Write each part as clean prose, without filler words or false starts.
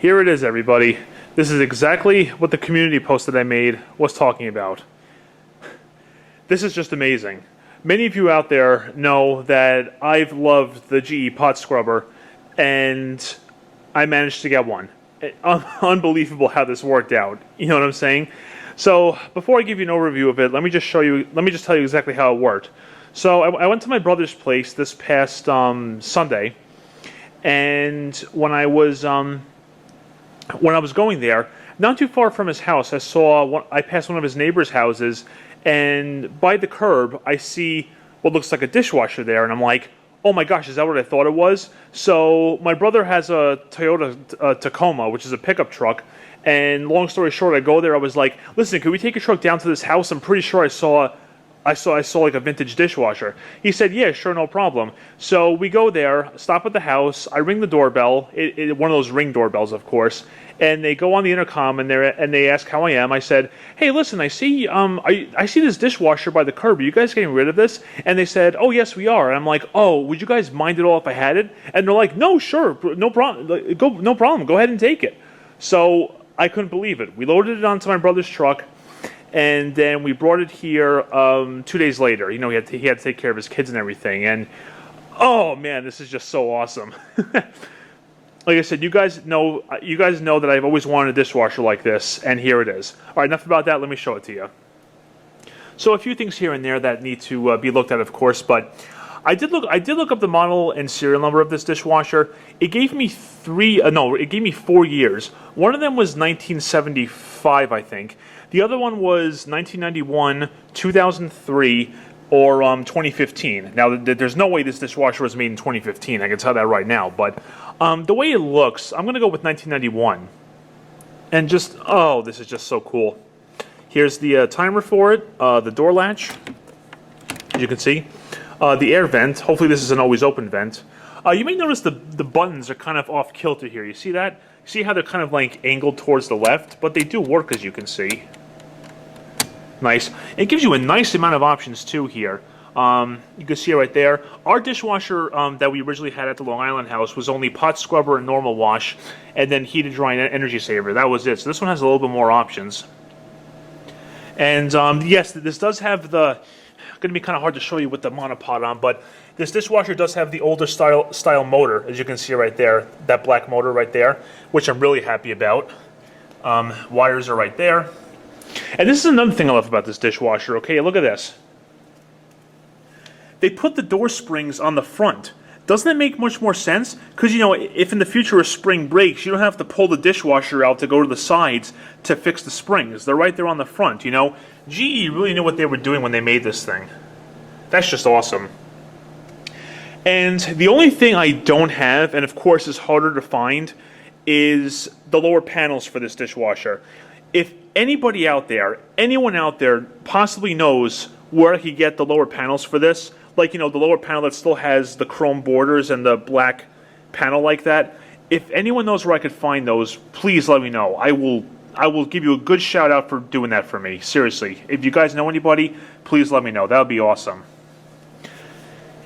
Here it is, everybody. This is exactly what the community post that I made was talking about. This is just amazing. Many of you out there know that I've loved the GE Potscrubber, and I managed to get one. Unbelievable how this worked out. You know what I'm saying? So before I give you an overview of it, let me just tell you exactly how it worked. So I went to my brother's place this past Sunday, and when I was going there, not too far from his house, I passed one of his neighbor's houses, and by the curb, I see what looks like a dishwasher there, and I'm like, oh my gosh, is that what I thought it was? So my brother has a Toyota Tacoma, which is a pickup truck, and long story short, I go there, I was like, listen, can we take a truck down to this house? I'm pretty sure I saw like a vintage dishwasher. He said, yeah, sure, no problem. So we go there, stop at the house, I ring the doorbell, one of those Ring doorbells, of course, and they go on the intercom and they ask how I am. I said, hey, listen, I see this dishwasher by the curb. Are you guys getting rid of this? And they said, oh, yes, we are. And I'm like, oh, would you guys mind at all if I had it? And they're like, no, sure, no problem, no problem, go ahead and take it. So I couldn't believe it. We loaded it onto my brother's truck, and then we brought it here 2 days later. You know, he had to take care of his kids and everything. And oh man, this is just so awesome. Like I said, you guys know that I've always wanted a dishwasher like this, and here it is. All right, enough about that. Let me show it to you. So a few things here and there that need to be looked at, of course, but I did look up the model and serial number of this dishwasher. It gave me 4 years. One of them was 1975, I think. The other one was 1991, 2003, or 2015. Now, there's no way this dishwasher was made in 2015. I can tell that right now. But the way it looks, I'm going to go with 1991. And just, oh, this is just so cool. Here's the timer for it, the door latch, as you can see. The air vent. Hopefully this is an always open vent. You may notice the buttons are kind of off kilter here. You see that? See how they're kind of like angled towards the left? But they do work, as you can see. Nice. It gives you a nice amount of options too here. You can see it right there. Our dishwasher that we originally had at the Long Island house was only pot scrubber and normal wash, and then heated, dry, and energy saver. That was it. So this one has a little bit more options. And yes, this does have the... Going to be kind of hard to show you with the monopod on, but this dishwasher does have the older style motor, as you can see right there, that black motor right there, which I'm really happy about. Wires are right there. And this is another thing I love about this dishwasher, okay? Look at this. They put the door springs on the front. Doesn't that make much more sense? Because, you know, if in the future a spring breaks, you don't have to pull the dishwasher out to go to the sides to fix the springs. They're right there on the front, you know? GE really knew what they were doing when they made this thing. That's just awesome. And the only thing I don't have, and of course is harder to find, is the lower panels for this dishwasher. If anybody out there, anyone out there possibly knows where I could get the lower panels for this, like, you know, the lower panel that still has the chrome borders and the black panel like that, if anyone knows where I could find those, please let me know. I will give you a good shout out for doing that for me. Seriously. If you guys know anybody, please let me know. That would be awesome.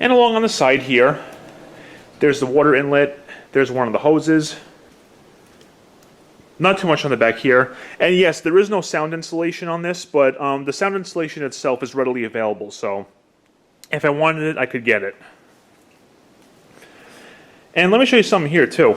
And along on the side here, there's the water inlet. There's one of the hoses. Not too much on the back here. And yes, there is no sound insulation on this, but the sound insulation itself is readily available. So if I wanted it, I could get it. And let me show you something here too.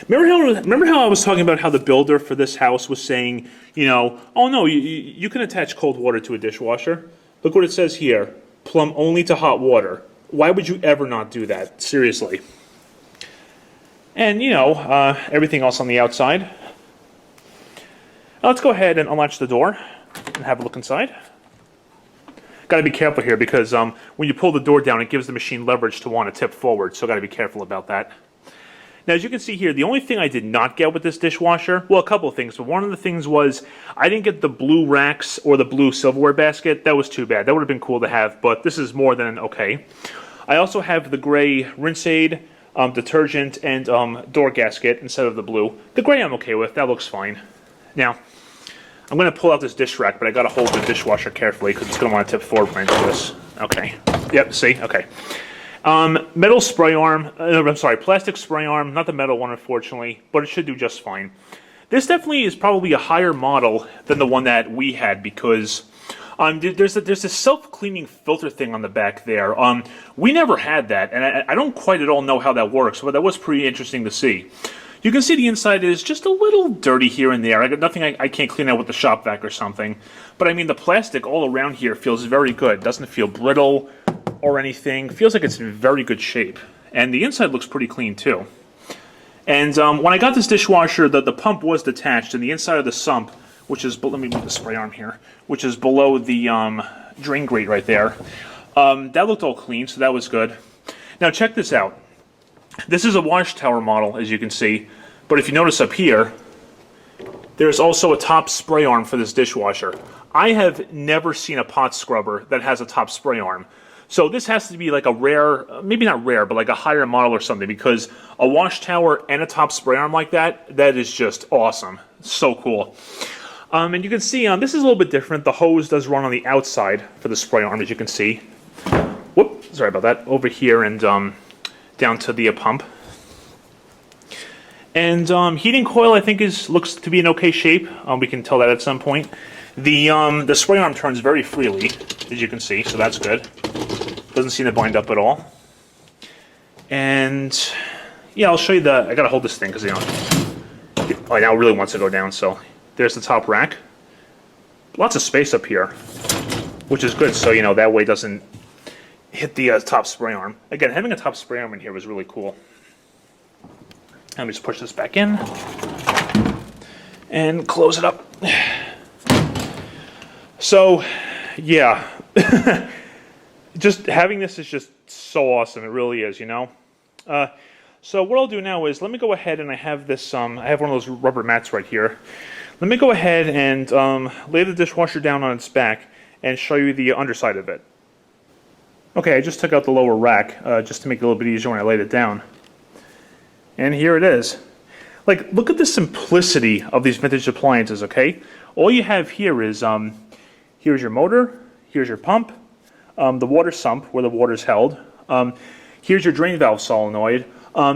Remember how I was talking about how the builder for this house was saying, you know, oh no, you can attach cold water to a dishwasher. Look what it says here, plumb only to hot water. Why would you ever not do that? Seriously. And, you know, everything else on the outside. Now let's go ahead and unlatch the door and have a look inside. Got to be careful here because when you pull the door down, it gives the machine leverage to want to tip forward, so got to be careful about that. Now, as you can see here, the only thing I did not get with this dishwasher, well, a couple of things, but one of the things was I didn't get the blue racks or the blue silverware basket. That was too bad. That would have been cool to have, but this is more than okay. I also have the gray rinse aid, detergent, and door gasket instead of the blue. The gray I'm okay with. That looks fine. Now, I'm going to pull out this dish rack, but I got to hold the dishwasher carefully because it's going to want to tip forward when I do this. Okay. Yep, see? Okay. Metal spray arm, I'm sorry, plastic spray arm, not the metal one unfortunately, but it should do just fine. This definitely is probably a higher model than the one that we had because there's this self-cleaning filter thing on the back there. We never had that, and I don't quite at all know how that works, but that was pretty interesting to see. You can see the inside is just a little dirty here and there. I got nothing I can't clean out with the shop vac or something. But I mean, the plastic all around here feels very good. Doesn't feel brittle or anything. Feels like it's in very good shape. And the inside looks pretty clean too. And when I got this dishwasher, the pump was detached, and the inside of the sump, which is, let me move the spray arm here, which is below the drain grate right there, that looked all clean, so that was good. Now check this out. This is a wash tower model, as you can see, but if you notice up here, there's also a top spray arm for this dishwasher. I have never seen a pot scrubber that has a top spray arm. So this has to be like a rare, maybe not rare, but like a higher model or something, because a wash tower and a top spray arm like that, that is just awesome. So cool. And you can see this is a little bit different. The hose does run on the outside for the spray arm, as you can see. Whoop, sorry about that. Over here and down to the pump. And heating coil, I think, looks to be in okay shape. We can tell that at some point. The spray arm turns very freely, as you can see, so that's good. Doesn't seem to bind up at all. And yeah, I'll show you I gotta hold this thing because oh, now it really wants to go down. So there's the top rack. Lots of space up here, which is good. So that way it doesn't hit the top spray arm. Again, having a top spray arm in here was really cool. Let me just push this back in and close it up. So, yeah, just having this is just so awesome. It really is, So what I'll do now is let me go ahead and I have this. I have one of those rubber mats right here. Let me go ahead and lay the dishwasher down on its back and show you the underside of it. Okay, I just took out the lower rack just to make it a little bit easier when I laid it down. And here it is. Like, look at the simplicity of these vintage appliances, okay? All you have here is, here's your motor, here's your pump, the water sump where the water's held, here's your drain valve solenoid.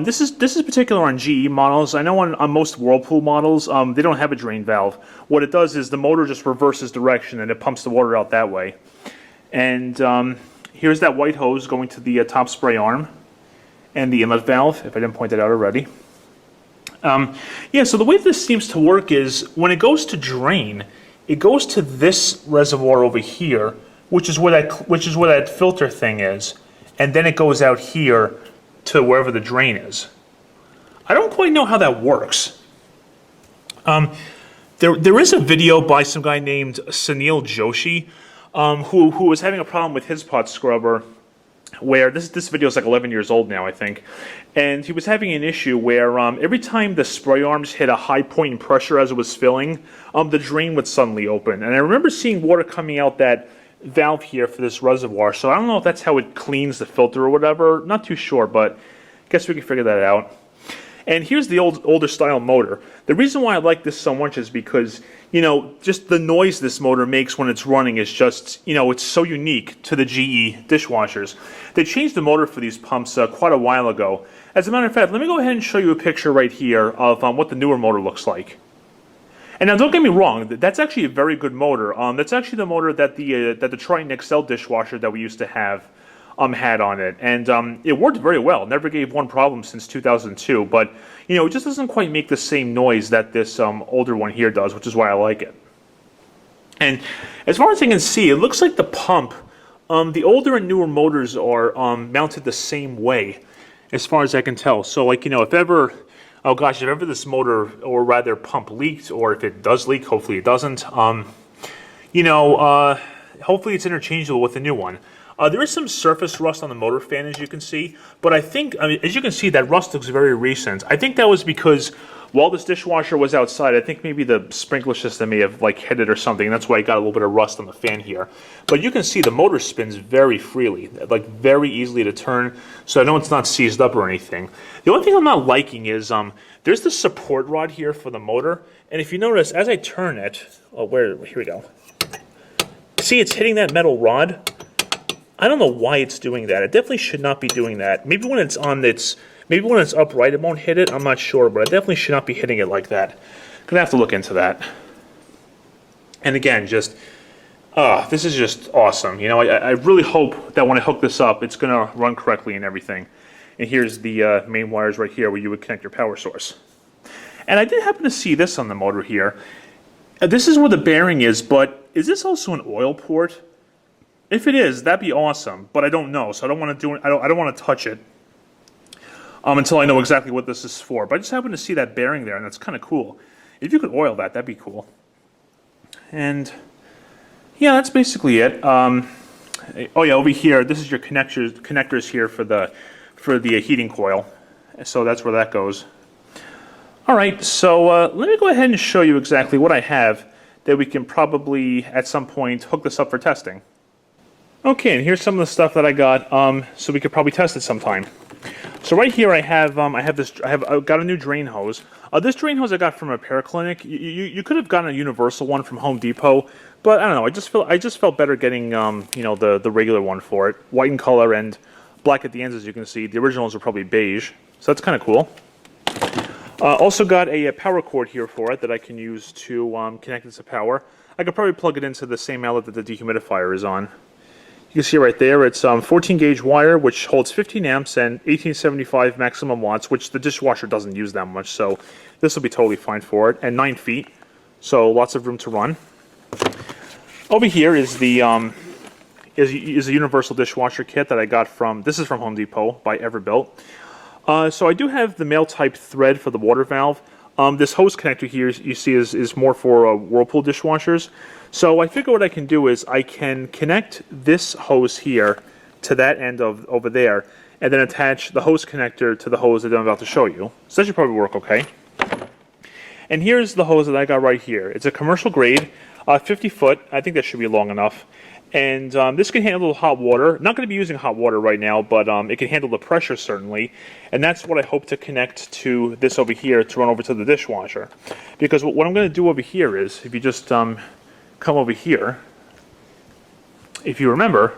This is particular on GE models. I know on most Whirlpool models, they don't have a drain valve. What it does is the motor just reverses direction and it pumps the water out that way. And here's that white hose going to the top spray arm and the inlet valve, if I didn't point that out already. Yeah, so the way this seems to work is when it goes to drain, it goes to this reservoir over here, which is where that filter thing is, and then it goes out here to wherever the drain is. I don't quite know how that works. There is a video by some guy named Sunil Joshi who was having a problem with his pot scrubber, where this video is like 11 years old now, I think, and he was having an issue where every time the spray arms hit a high point in pressure as it was filling, the drain would suddenly open. And I remember seeing water coming out that valve here for this reservoir, so I don't know if that's how it cleans the filter or whatever. Not too sure, but I guess we can figure that out. And here's the older style motor. The reason why I like this so much is because, just the noise this motor makes when it's running is just, it's so unique to the GE dishwashers. They changed the motor for these pumps quite a while ago. As a matter of fact, let me go ahead and show you a picture right here of what the newer motor looks like. And now, don't get me wrong, that's actually a very good motor. That's actually the motor that the Triton XL dishwasher that we used to have had on it, and it worked very well. Never gave one problem since 2002, but it just doesn't quite make the same noise that this older one here does, which is why I like it. And as far as I can see, it looks like the pump, the older and newer motors are mounted the same way, as far as I can tell. So, like, if ever, oh gosh, if ever this motor, or rather pump, leaked, or if it does leak, hopefully it doesn't, hopefully it's interchangeable with the new one. There is some surface rust on the motor fan, as you can see, but I think, as you can see, that rust looks very recent. I think that was because while this dishwasher was outside, I think maybe the sprinkler system may have hit it or something, and that's why I got a little bit of rust on the fan here. But you can see the motor spins very freely, very easily to turn, so I know it's not seized up or anything. The only thing I'm not liking is there's the support rod here for the motor, and if you notice, as I turn it, here we go. See, it's hitting that metal rod. I don't know why it's doing that. It definitely should not be doing that. Maybe when it's on its, maybe when it's upright it won't hit it. I'm not sure, but I definitely should not be hitting it like that. Gonna have to look into that. And again, just, this is just awesome. You know, I really hope that when I hook this up, it's gonna run correctly and everything. And here's the main wires right here where you would connect your power source. And I did happen to see this on the motor here. This is where the bearing is, but is this also an oil port? If it is, that'd be awesome, but I don't know, so I don't want to do it. I don't want to touch it until I know exactly what this is for. But I just happen to see that bearing there, and that's kind of cool. If you could oil that, that'd be cool. And yeah, that's basically it. Oh yeah, over here, this is your connectors here for the heating coil. So that's where that goes. All right, so let me go ahead and show you exactly what I have that we can probably at some point hook this up for testing. Okay, and here's some of the stuff that I got, so we could probably test it sometime. So right here I have I've got a new drain hose. This drain hose I got from a repair clinic. You could have gotten a universal one from Home Depot, but I don't know. I just felt better getting you know, the regular one for it, white in color and black at the ends, as you can see. The originals are probably beige, so that's kind of cool. Also got a power cord here for it that I can use to connect it to power. I could probably plug it into the same outlet that the dehumidifier is on. You can see right there, it's 14 gauge wire, which holds 15 amps and 1875 maximum watts, which the dishwasher doesn't use that much, so this will be totally fine for it. And 9 feet, so lots of room to run. Over here is the is a universal dishwasher kit that I got from, this is from Home Depot by Everbuilt. So I do have the male type thread for the water valve. This hose connector here you see is more for Whirlpool dishwashers. So I figure what I can do is I can connect this hose here to that end of over there, and then attach the hose connector to the hose that I'm about to show you. So that should probably work okay. And here's the hose that I got right here. It's a commercial grade, 50 foot. I think that should be long enough. And this can handle hot water. Not going to be using hot water right now, but it can handle the pressure certainly. And that's what I hope to connect to this over here to run over to the dishwasher. Because what I'm going to do over here is, if you just come over here, if you remember,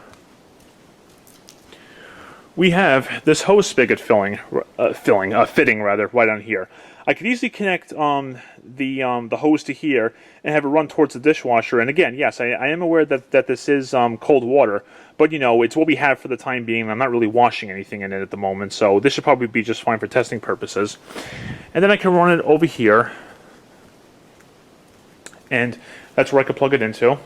we have this hose spigot fitting right on here. I could easily connect the hose to here and have it run towards the dishwasher. And again, yes, I am aware that this is cold water, but you know, it's what we have for the time being. I'm not really washing anything in it at the moment, so this should probably be just fine for testing purposes. And then I can run it over here, and that's where I could plug it into.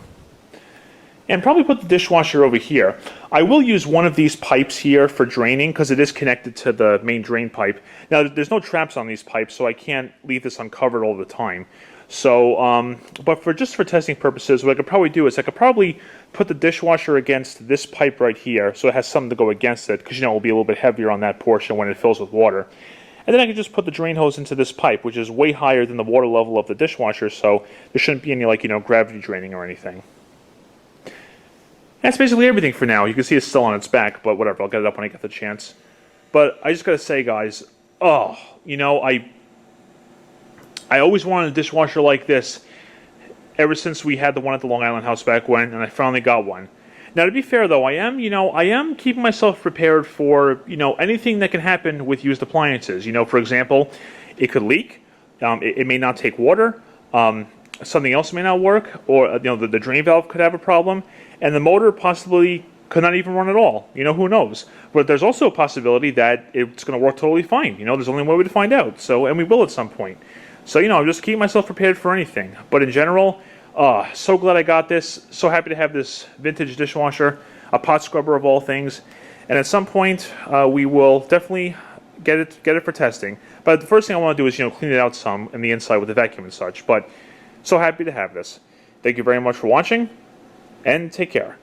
And probably put the dishwasher over here. I will use one of these pipes here for draining because it is connected to the main drain pipe. Now, there's no traps on these pipes, so I can't leave this uncovered all the time. So, but just for testing purposes, what I could probably do is I could probably put the dishwasher against this pipe right here, so it has something to go against it, because you know it will be a little bit heavier on that portion when it fills with water. And then I could just put the drain hose into this pipe, which is way higher than the water level of the dishwasher, so there shouldn't be any, like, you know, gravity draining or anything. That's basically everything for now. You can see it's still on its back, but whatever, I'll get it up when I get the chance. But I just gotta say, guys, oh, you know, I always wanted a dishwasher like this ever since we had the one at the Long Island house back when, and I finally got one. Now, to be fair, though, I am keeping myself prepared for, you know, anything that can happen with used appliances. You know, for example, it could leak, it may not take water, something else may not work, or you know, the drain valve could have a problem, and the motor possibly could not even run at all. You know, who knows? But there's also a possibility that it's going to work totally fine. You know, there's only one way to find out. So, and we will at some point. So, you know, I'm just keeping myself prepared for anything. But in general, so glad I got this. So happy to have this vintage dishwasher, a pot scrubber of all things. And at some point, we will definitely get it for testing. But the first thing I want to do is, you know, clean it out some in the inside with the vacuum and such. But so happy to have this. Thank you very much for watching, and take care.